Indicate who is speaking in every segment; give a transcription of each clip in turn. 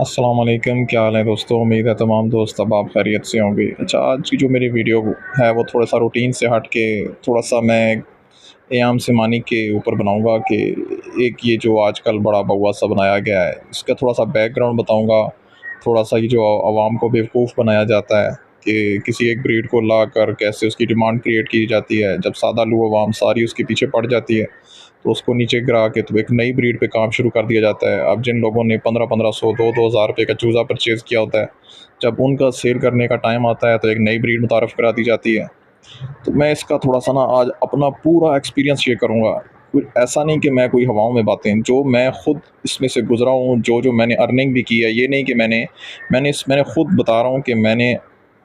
Speaker 1: अस्सलाम वालेकुम, क्या हाल है दोस्तों। उम्मीद है तमाम दोस्त अब आप खैरियत से होंगे। अच्छा, आज की जो मेरी वीडियो है वो थोड़ा सा रूटीन से हट के थोड़ा सा मैं एयाम सिमानी के ऊपर बनाऊंगा कि एक ये जो आजकल बड़ा बउआ सा बनाया गया है इसका थोड़ा सा बैकग्राउंड बताऊंगा। थोड़ा सा ये जो आवाम को बेवकूफ़ बनाया जाता है कि किसी एक ब्रीड को ला कर कैसे उसकी डिमांड क्रिएट की जाती है, जब सादा लू आवाम सारी उसके पीछे पड़ जाती है तो उसको नीचे गिरा के तो एक नई ब्रीड पे काम शुरू कर दिया जाता है। अब जिन लोगों ने 1500 दो हज़ार रुपये का चूज़ा परचेज़ किया होता है, जब उनका सेल करने का टाइम आता है तो एक नई ब्रीड मुतारफ़ करा दी जाती है। तो मैं इसका थोड़ा सा ना आज अपना पूरा एक्सपीरियंस शेयर करूँगा। कोई ऐसा नहीं कि मैं कोई हवाओं में बातें, जो मैं खुद इसमें से गुज़रा हूँ, जो मैंने अर्निंग भी की है। ये नहीं कि मैंने खुद बता रहा हूँ कि मैंने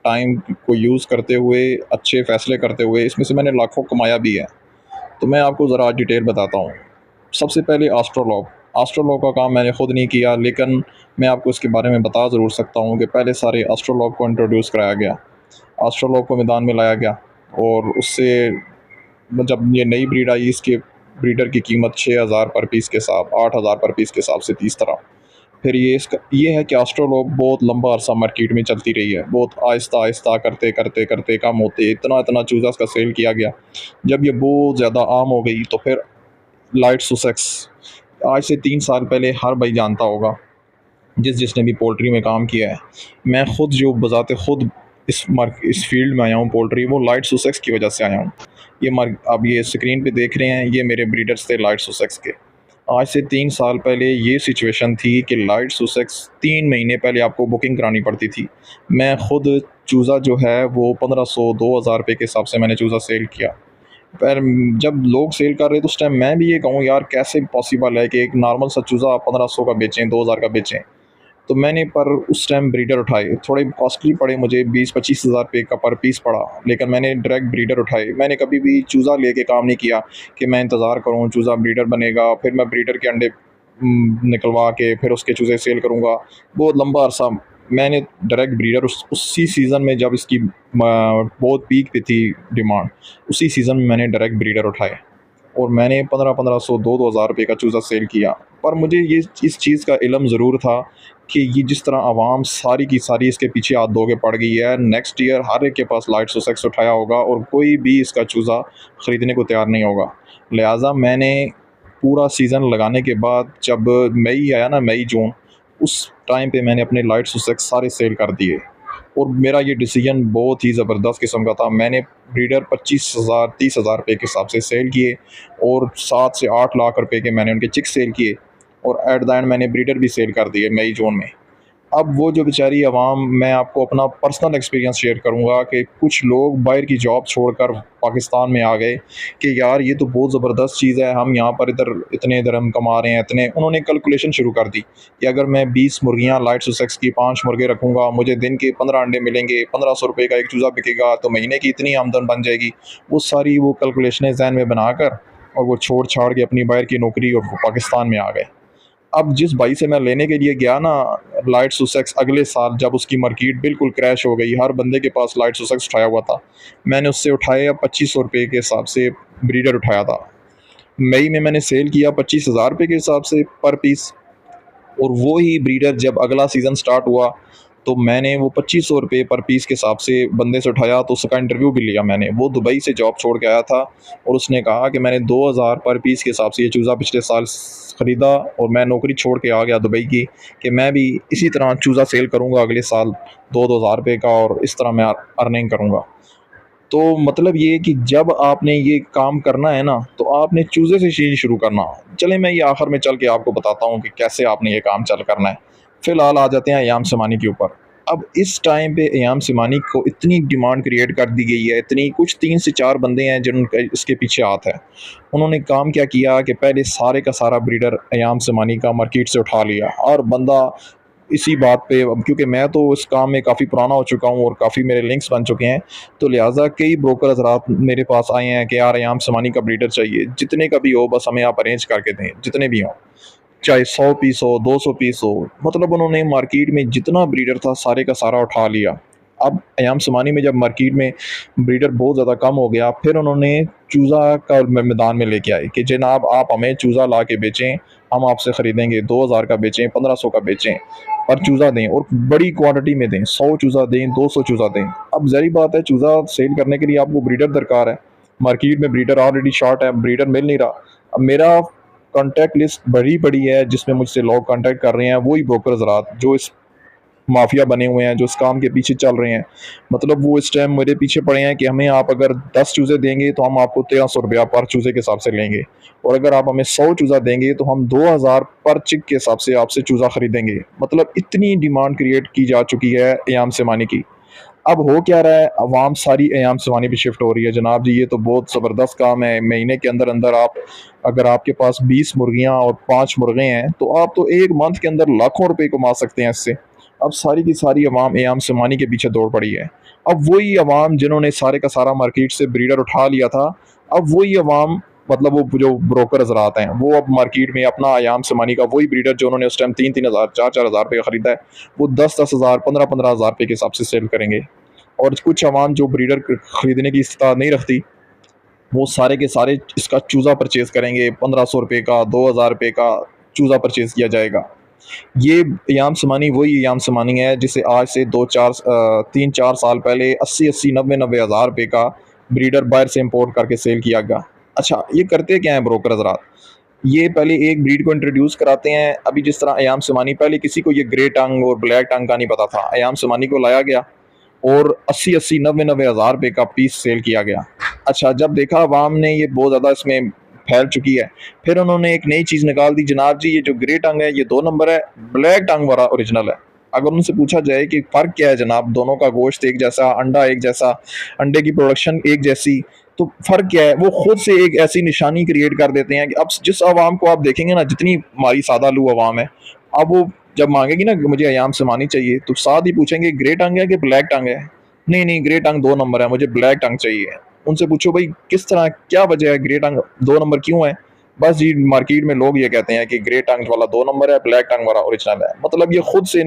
Speaker 1: टाइम को यूज़ करते हुए अच्छे फ़ैसले करते हुए इसमें से मैंने लाखों कमाया भी है। तो मैं आपको ज़रा डिटेल बताता हूँ। सबसे पहले एस्ट्रोलॉग। एस्ट्रोलॉग का काम मैंने खुद नहीं किया, लेकिन मैं आपको इसके बारे में बता ज़रूर सकता हूँ कि पहले सारे एस्ट्रोलॉग को इंट्रोड्यूस कराया गया, एस्ट्रोलॉग को मैदान में लाया गया। और उससे जब ये नई ब्रीड आई, इसके ब्रीडर की कीमत 6000 पर पीस के हिसाब, 8000 पर पीस के हिसाब से 30 तरह। फिर ये है कि एस्ट्रोलॉग बहुत लंबा अरसा मार्केट में चलती रही है, बहुत आहिस्ता आहिस्ता करते करते करते कम होते इतना इतना चूज़ा का सेल किया गया। जब ये बहुत ज़्यादा आम हो गई तो फिर लाइट सुसेक्स, आज से 3 साल पहले हर भाई जानता होगा जिसने भी पोल्ट्री में काम किया है। मैं खुद जो बजाते खुद इस फील्ड में आया हूँ पोल्ट्री, वो लाइट सुसेक्स की वजह से आया हूँ। ये मार्क अब ये स्क्रीन पे देख रहे हैं, ये मेरे ब्रीडर्स थे लाइट सुसेक्स के। आज से 3 साल पहले ये सिचुएशन थी कि लाइट सुसेक्स 3 महीने पहले आपको बुकिंग करानी पड़ती थी। मैं खुद चूज़ा जो है वो 1500 2000 रुपये के हिसाब से मैंने चूज़ा सेल किया। पर जब लोग सेल कर रहे तो उस टाइम मैं भी ये कहूँ यार कैसे पॉसिबल है कि एक नॉर्मल सा चूज़ा आप 1500 का बेचें, 2000 का बेचें। तो मैंने पर उस टाइम ब्रीडर उठाए, थोड़े कॉस्टली पड़े मुझे, 20-25 हज़ार रुपये का पर पीस पड़ा, लेकिन मैंने डायरेक्ट ब्रीडर उठाए। मैंने कभी भी चूज़ा लेके काम नहीं किया कि मैं इंतज़ार करूँ चूज़ा ब्रीडर बनेगा, फिर मैं ब्रीडर के अंडे निकलवा के फिर उसके चूज़े सेल करूँगा, बहुत लंबा अरसा। मैंने डायरेक्ट ब्रीडर उसी सीज़न में जब इसकी बहुत पीक पे थी डिमांड, उसी सीज़न में मैंने डायरेक्ट ब्रीडर उठाए और मैंने 1500 दो हज़ार रुपये का चूज़ा सेल किया। पर मुझे ये इस चीज़ का इल्म ज़रूर था कि ये जिस तरह आवाम सारी की सारी इसके पीछे हाथ धो के पड़ गई है, नेक्स्ट ईयर हर एक के पास लाइट सुसेक्स उठाया होगा और कोई भी इसका चूज़ा ख़रीदने को तैयार नहीं होगा। लिहाजा मैंने पूरा सीज़न लगाने के बाद जब मई आया ना, मई जून, उस टाइम पे मैंने अपने लाइट सुसेक्स सारे सेल कर दिए। और मेरा ये डिसीजन बहुत ही ज़बरदस्त किस्म का था। मैंने ब्रीडर 25,000 30,000 रुपये के हिसाब से सेल किए और 7 से 8 लाख रुपए के मैंने उनके चिक्स सेल किए और एट द एंड मैंने ब्रीडर भी सेल कर दिए मई जून में। अब वो जो बेचारी आवाम, मैं आपको अपना पर्सनल एक्सपीरियंस शेयर करूँगा कि कुछ लोग बाहर की जॉब छोड़कर पाकिस्तान में आ गए कि यार ये तो बहुत ज़बरदस्त चीज़ है, हम यहाँ पर इधर इतने दरहम कमा रहे हैं, इतने उन्होंने कैलकुलेशन शुरू कर दी कि अगर मैं 20 मुर्गियाँ लाइट सुसेक्स की 5 मुर्गे रखूँगा, मुझे दिन के 15 अंडे मिलेंगे, 1500 रुपये का एक चूज़ा बिकेगा तो महीने की इतनी आमदन बन जाएगी। वो सारी वो कैलकुलेशनें जहन में बनाकर और वो छोड़ छाड़ के अपनी बाहर की नौकरी और वो पाकिस्तान में आ गए। अब जिस भाई से मैं लेने के लिए गया ना लाइट सुसेक्स, अगले साल जब उसकी मार्केट बिल्कुल क्रैश हो गई, हर बंदे के पास लाइट सुसेक्स उठाया हुआ था, मैंने उससे उठाया 2500 रुपये के हिसाब से ब्रीडर उठाया था। मई में मैंने सेल किया 25,000 रुपये के हिसाब से पर पीस। और वो ही ब्रीडर जब अगला सीज़न स्टार्ट हुआ तो मैंने वो 2500 रुपये पर पीस के हिसाब से बंदे से उठाया, तो उसका इंटरव्यू भी लिया मैंने। वो दुबई से जॉब छोड़ के आया था और उसने कहा कि मैंने 2000 पर पीस के हिसाब से ये चूज़ा पिछले साल ख़रीदा और मैं नौकरी छोड़ के आ गया दुबई की कि मैं भी इसी तरह चूज़ा सेल करूँगा अगले साल 2-2 हज़ार रुपये का और इस तरह मैं अर्निंग करूँगा। तो मतलब ये कि जब आपने ये काम करना है ना, तो आपने चूज़े से चीज़ शुरू करना। चलें मैं ये आखिर में चल के आपको बताता हूँ कि कैसे आपने ये काम चल करना है। फ़िलहाल आ जाते हैं एयाम सिमानी के ऊपर। अब इस टाइम पे एयाम सिमानी को इतनी डिमांड क्रिएट कर दी गई है, इतनी कुछ 3 से 4 बंदे हैं जिनका इसके पीछे हाथ है। उन्होंने काम क्या किया कि पहले सारे का सारा ब्रीडर एयाम सिमानी का मार्केट से उठा लिया और बंदा इसी बात पे, अब क्योंकि मैं तो इस काम में काफ़ी पुराना हो चुका हूँ और काफ़ी मेरे लिंक्स बन चुके हैं, तो लिहाजा कई ब्रोकर हज़रात मेरे पास आए हैं कि यार एयाम सिमानी का ब्रीडर चाहिए, जितने का भी हो बस हमें आप अरेंज करके दें, जितने भी हों, चाहे 100 पीस हो 200 पीस हो। मतलब उन्होंने मार्केट में जितना ब्रीडर था सारे का सारा उठा लिया। अब अयाम समानी में जब मार्केट में ब्रीडर बहुत ज़्यादा कम हो गया, फिर उन्होंने चूज़ा का मैदान में लेके आए कि जनाब आप हमें चूज़ा ला के बेचें, हम आपसे ख़रीदेंगे, 2000 का बेचें, 1500 का बेचें, पर चूज़ा दें और बड़ी क्वांटिटी में दें, 100 चूज़ा दें, 200 चूज़ा दें। अब ज़ाहिर बात है चूज़ा सेल करने के लिए आपको ब्रीडर दरकार है, मार्केट में ब्रीडर ऑलरेडी शॉर्ट है, ब्रीडर मिल नहीं रहा। अब मेरा कॉन्टैक्ट लिस्ट बड़ी पड़ी है जिसमें मुझसे लोग कॉन्टैक्ट कर रहे हैं, वही ब्रोकर हज़रात जो इस माफिया बने हुए हैं, जो इस काम के पीछे चल रहे हैं। मतलब वो इस टाइम मेरे पीछे पड़े हैं कि हमें आप अगर 10 चूज़े देंगे तो हम आपको 1300 रुपया पर चूज़े के हिसाब से लेंगे, और अगर आप हमें 100 चूज़ा देंगे तो हम 2000 पर चिक के हिसाब से आपसे चूज़ा खरीदेंगे। मतलब इतनी डिमांड क्रिएट की जा चुकी है अयाम सिमानी की। अब हो क्या रहा है, अवाम सारी अयाम सिवानी पे शिफ्ट हो रही है। जनाब जी ये तो बहुत ज़बरदस्त काम है, महीने के अंदर अंदर आप अगर आपके पास 20 मुर्गियाँ और 5 मुर्गे हैं तो आप तो एक मंथ के अंदर लाखों रुपए कमा सकते हैं इससे। अब सारी की सारी अवाम अयाम सिवानी के पीछे दौड़ पड़ी है। अब वही अवाम जिन्होंने सारे का सारा मार्केट से ब्रीडर उठा लिया था, अब वही अवाम मतलब वो जो ब्रोकर हजरात हैं वो अब मार्केट में अपना अयाम सिमानी का वही ब्रीडर जो उन्होंने उस टाइम 3-3 हज़ार 4-4 हज़ार रुपये का खरीदा है, वो 10-10 हज़ार 15-15 हज़ार रुपये के हिसाब से सेल करेंगे। और कुछ अवाम जो ब्रीडर खरीदने की इस्तात नहीं रखती, वो सारे के सारे इसका चूज़ा परचेज़ करेंगे, 1500 रुपये का, 2000 रुपये का चूज़ा परचेज़ किया जाएगा। ये अयाम समानी वही अयाम समानी है जिसे आज से 3-4 साल पहले 80-80 90-90 हज़ार रुपये का ब्रीडर बाहर से इंपोर्ट करके सेल किया गया। अच्छा ये करते क्या हैं ब्रोकर हजरात, ये पहले एक ब्रीड को इंट्रोड्यूस कराते हैं। अभी जिस तरह अयाम समानी, पहले किसी को ये ग्रे टंग और ब्लैक टंग का नहीं पता था, अयाम समानी को लाया गया और 80-80 90-90 हज़ार रुपये का पीस सेल किया गया। अच्छा जब देखा अवाम ने ये बहुत ज़्यादा इसमें फैल चुकी है, फिर उन्होंने एक नई चीज़ निकाल दी, जनाब जी ये जो ग्रे टंग है ये 2 नंबर है, ब्लैक टंग वाला ओरिजिनल है। अगर उनसे पूछा जाए कि फ़र्क क्या है जनाब, दोनों का गोश्त एक जैसा, अंडा एक जैसा, अंडे की प्रोडक्शन एक जैसी, तो फ़र्क क्या है, वो खुद से एक ऐसी निशानी क्रिएट कर देते हैं कि अब जिस आवाम को आप देखेंगे ना, जितनी हमारी सादा लू आवाम है, अब वो जब मांगेगी ना कि मुझे अयाम समानी चाहिए तो साथ ही पूछेंगे ग्रे टंग है कि ब्लैक टंग है। नहीं नहीं ग्रे टंग 2 नंबर है, मुझे ब्लैक टंग चाहिए। उनसे पूछो भाई किस तरह, क्या वजह है, ग्रे टंग 2 नंबर क्यों है? बस जी मार्केट में लोग ये कहते हैं कि ग्रे टंग वाला 2 नंबर है, ब्लैक टंग वाला ओरिजिनल है। मतलब ये खुद से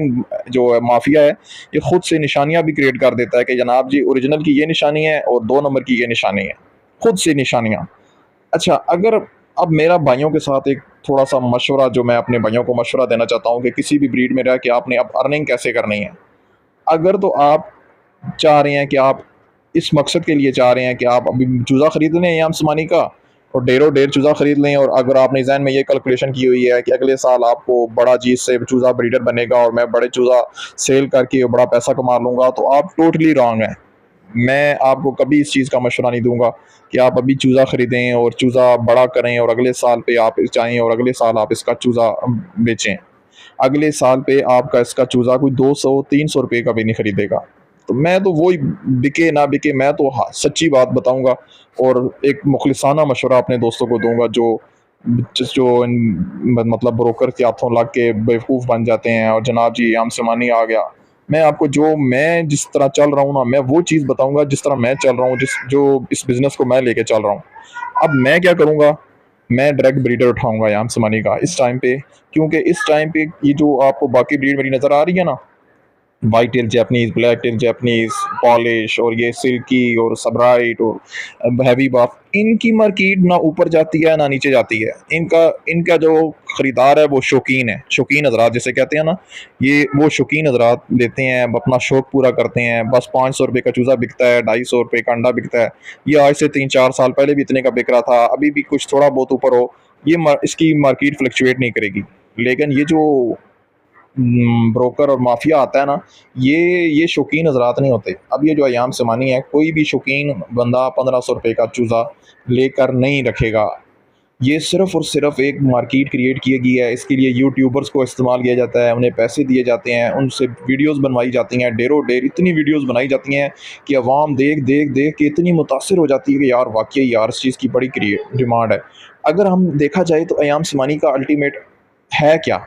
Speaker 1: जो है माफिया है, ये खुद से निशानियां भी क्रिएट कर देता है कि जनाब जी ओरिजिनल की ये निशानी है और 2 नंबर की ये निशानी है, खुद से निशानियां। अच्छा अगर अब मेरा भाइयों के साथ एक थोड़ा सा मशवरा, जो मैं अपने भाइयों को मशवरा देना चाहता हूँ कि किसी भी ब्रीड में रह के आपने अब अर्निंग कैसे करनी है। अगर तो आप चाह रहे हैं कि आप इस मकसद के लिए चाह रहे हैं कि आप अभी चूज़ा खरीद लें याम समानी का और ढेरों ढेर चूज़ा खरीद लें, और अगर आपने जहन में ये कैलकुलेशन की हुई है कि अगले साल आपको बड़ा चीज़ से चूज़ा ब्रीडर बनेगा और मैं बड़े चूज़ा सेल करके बड़ा पैसा कमा लूँगा, तो आप टोटली रॉन्ग हैं। मैं आपको कभी इस चीज़ का मशवरा नहीं दूंगा कि आप अभी चूज़ा ख़रीदें और चूज़ा बड़ा करें और अगले साल पे आप चाहें और अगले साल आप इसका चूज़ा बेचें। अगले साल पे आपका इसका चूज़ा कोई 200-300 रुपये का भी नहीं खरीदेगा। तो मैं तो वही, बिके ना बिके, मैं तो हाँ सच्ची बात बताऊंगा और एक मुखलिसाना मशवरा अपने दोस्तों को दूंगा जो मतलब ब्रोकर के हाथों लग के बेवकूफ़ बन जाते हैं और जनाब जी आम समानी आ गया। मैं आपको जो मैं जिस तरह चल रहा हूँ ना, मैं वो चीज़ बताऊंगा जिस तरह मैं चल रहा हूँ, जिस जो इस बिज़नेस को मैं लेके चल रहा हूँ। अब मैं क्या करूँगा, मैं डायरेक्ट ब्रीडर उठाऊंगा याम समानी का इस टाइम पे, क्योंकि इस टाइम पे ये जो आपको बाकी ब्रीड मेरी नज़र आ रही है ना, white tail Japanese, black tail Japanese, Polish और ये सिल्की और सबराइट और हैवी बाफ, इनकी मार्केट ना ऊपर जाती है ना नीचे जाती है। इनका इनका जो ख़रीदार है वो शौकीन है, शौकीन हजरात जिसे कहते हैं ना, ये वो शौकीन हजरात लेते हैं, अपना शौक़ पूरा करते हैं। बस 500 रुपये का चूज़ा बिकता है, 250 रुपये का अंडा बिकता है। ये आज से 3-4 साल पहले भी इतने का बिक रहा था, अभी भी कुछ थोड़ा बहुत ऊपर हो, ये इसकी मार्केट फ्लक्चुएट नहीं करेगी। लेकिन ये जो ब्रोकर और माफिया आता है ना, ये शौकीन हजरात नहीं होते। अब ये जो अयाम समानी है, कोई भी शौकीन बंदा 1500 रुपये का चूज़ा लेकर नहीं रखेगा। ये सिर्फ़ और सिर्फ एक मार्केट क्रिएट की गई है, इसके लिए यूट्यूबर्स को इस्तेमाल किया जाता है, उन्हें पैसे दिए जाते हैं, उनसे वीडियोज़ बनवाई जाती हैं, ढेरों ढेर इतनी वीडियोज़ बनाई जाती हैं कि अवाम देख देख देख के इतनी मुतासिर हो जाती है कि यार वाकई यार इस चीज़ की बड़ी डिमांड है। अगर हम देखा जाए तो अयाम समानी का अल्टीमेट है क्या,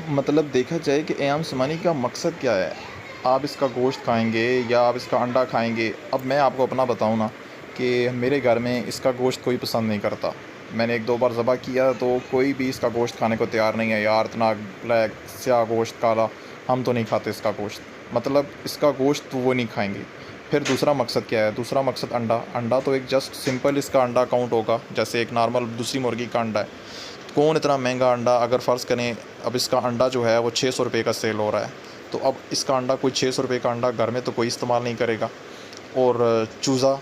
Speaker 1: मतलब देखा जाए कि अयाम समानी का मकसद क्या है। आप इसका गोश्त खाएंगे या आप इसका अंडा खाएंगे। अब मैं आपको अपना बताऊं ना कि मेरे घर में इसका गोश्त कोई पसंद नहीं करता। मैंने 1-2 बार ज़बह किया तो कोई भी इसका गोश्त खाने को तैयार नहीं है। यार इतना ब्लैक स्याह गोश्त काला, हम तो नहीं खाते इसका गोश्त। मतलब इसका गोश्त तो वो नहीं खाएंगे। फिर दूसरा मकसद क्या है? दूसरा मकसद अंडा। अंडा तो एक जस्ट सिंपल इसका अंडा काउंट होगा, जैसे एक नॉर्मल दूसरी मुर्गी का अंडा है। कौन इतना महंगा अंडा, अगर फ़र्ज़ करें अब इसका अंडा जो है वो 600 रुपये का सेल हो रहा है, तो अब इसका अंडा कोई 600 रुपये का अंडा घर में तो कोई इस्तेमाल नहीं करेगा। और चूज़ा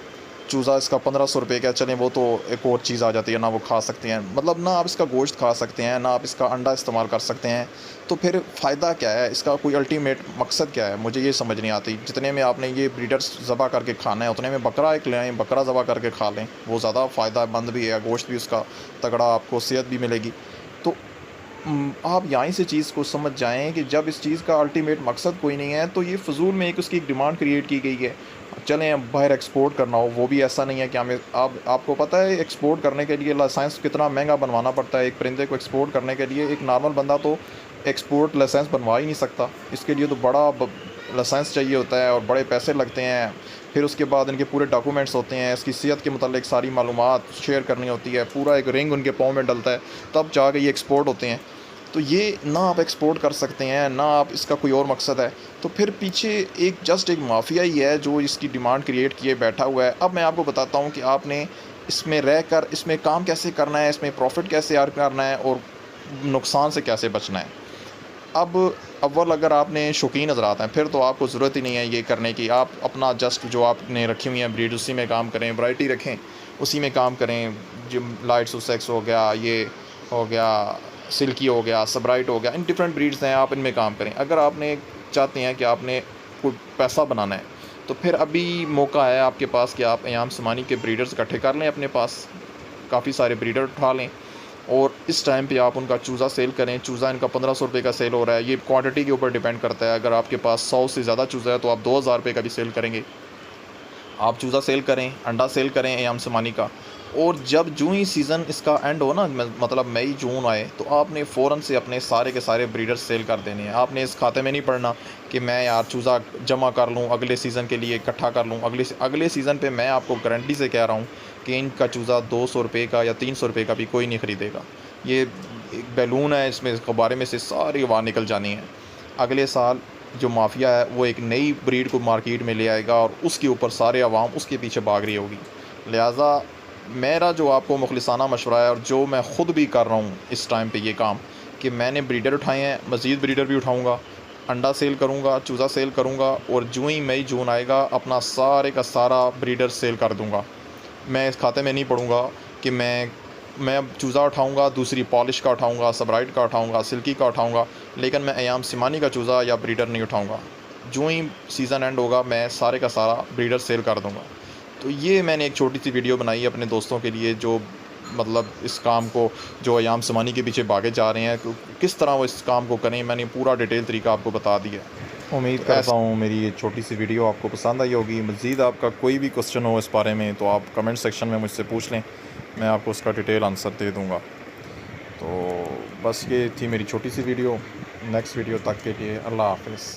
Speaker 1: चूज़ा इसका 1500 रुपये का, चलें वो तो एक और चीज़ आ जाती है ना, वो खा सकते हैं, मतलब ना आप इसका गोश्त खा सकते हैं ना आप इसका अंडा इस्तेमाल कर सकते हैं। तो फिर फ़ायदा क्या है इसका? कोई अल्टीमेट मकसद क्या है? मुझे ये समझ नहीं आती। जितने में आपने ये ब्रीडर्स ज़बा करके खाना है उतने में बकरा एक ले आएँ, बकरा ज़बा करके खा लें, वो ज़्यादा फ़ायदेमंद भी है, गोश्त भी उसका तगड़ा, आपको सेहत भी मिलेगी। तो आप यहीं से चीज़ को समझ जाएँ कि जब इस चीज़ का अल्टीमेट मकसद कोई नहीं है तो ये फ़िज़ूल में एक उसकी एक डिमांड क्रिएट की गई है। चलें अब बाहर एक्सपोर्ट करना हो, वो भी ऐसा नहीं है कि हमें, आप आपको पता है एक्सपोर्ट करने के लिए लाइसेंस कितना महंगा बनवाना पड़ता है। एक परिंदे को एक्सपोर्ट करने के लिए एक नॉर्मल बंदा तो एक्सपोर्ट लाइसेंस बनवा ही नहीं सकता। इसके लिए तो बड़ा लाइसेंस चाहिए होता है और बड़े पैसे लगते हैं। फिर उसके बाद इनके पूरे डॉक्यूमेंट्स होते हैं, इसकी सेहत के मतलब सारी मालूमात शेयर करनी होती है, पूरा एक रिंग उनके पाँव में डलता है, तब जाके ये एक्सपोर्ट होते हैं। तो ये ना आप एक्सपोर्ट कर सकते हैं ना आप, इसका कोई और मकसद है। तो फिर पीछे एक जस्ट एक माफिया ही है जो इसकी डिमांड क्रिएट किए बैठा हुआ है। अब मैं आपको बताता हूँ कि आपने इसमें रह कर इसमें काम कैसे करना है, इसमें प्रॉफिट कैसे अर्न करना है और नुकसान से कैसे बचना है। अब अव्वल अगर आपने शौकीन हज़रात हैं फिर तो आपको ज़रूरत ही नहीं है ये करने की। आप अपना जस्ट जो आपने रखी हुई हैं ब्रीड उसी में काम करें, वैरायटी रखें, उसी में काम करें। जो लाइट सुसेक्स हो गया, ये हो गया, सिल्की हो गया, सबराइट हो गया, इन डिफरेंट ब्रीड्स हैं, आप इनमें काम करें। अगर आपने चाहते हैं कि आपने कोई पैसा बनाना है तो फिर अभी मौका है आपके पास कि आप अयाम समानी के ब्रीडर्स इकट्ठे कर लें, अपने पास काफ़ी सारे ब्रीडर उठा लें और इस टाइम पे आप उनका चूज़ा सेल करें। चूज़ा इनका 1500 रुपये का सेल हो रहा है, ये क्वांटिटी के ऊपर डिपेंड करता है। अगर आपके पास 100 से ज़्यादा चूज़ा है तो आप 2000 रुपये का भी सेल करेंगे। आप चूज़ा सेल करें, अंडा सेल करें अयाम समानी का, और जब जूँ ही सीज़न इसका एंड हो ना, मतलब मई जून आए, तो आपने फ़ौरन से अपने सारे के सारे ब्रीडर्स सेल कर देने हैं। आपने इस खाते में नहीं पड़ना कि मैं यार चूज़ा जमा कर लूँ अगले सीज़न के लिए इकट्ठा कर लूँ। अगले सीज़न पे मैं आपको गारंटी से कह रहा हूँ कि इनका चूज़ा 200 रुपये का या 300 रुपये का भी कोई नहीं ख़रीदेगा। ये एक बैलून है, इसमें इसके बारे में से सारी हवा निकल जानी है। अगले साल जो माफिया है वो एक नई ब्रीड को मार्केट में ले आएगा और उसके ऊपर सारे अवाम उसके पीछे भाग रही होगी। लिहाजा मेरा जो आपको मुखलिसाना मशवरा है और जो मैं ख़ुद भी कर रहा हूँ इस टाइम पे ये काम, कि मैंने ब्रीडर उठाए हैं, मज़ीद ब्रीडर भी उठाऊँगा, अंडा सेल करूँगा, चूज़ा सेल करूँगा, और जो ही मई जून आएगा अपना सारे का सारा ब्रीडर सेल कर दूँगा। मैं इस खाते में नहीं पढ़ूँगा कि मैं चूज़ा उठाऊँगा, दूसरी पॉलिश का उठाऊँगा, सबराइट का उठाऊँगा, सिल्की का उठाऊँगा, लेकिन मैं अयाम सिमानी का चूज़ा या ब्रीडर नहीं उठाऊँगा। जो ही सीज़न एंड होगा मैं सारे का सारा ब्रीडर सेल कर दूँगा। तो ये मैंने एक छोटी सी वीडियो बनाई है अपने दोस्तों के लिए जो मतलब इस काम को, जो अयाम सिमानी के पीछे भागे जा रहे हैं, किस तरह वो इस काम को करें, मैंने पूरा डिटेल तरीका आपको बता दिया। उम्मीद करता हूँ मेरी ये छोटी सी वीडियो आपको पसंद आई होगी। मज़ीद आपका कोई भी क्वेश्चन हो इस बारे में तो आप कमेंट सेक्शन में मुझसे पूछ लें, मैं आपको उसका डिटेल आंसर दे दूँगा। तो बस ये थी मेरी छोटी सी वीडियो। नेक्स्ट वीडियो तक के लिए अल्लाह हाफ़िज़।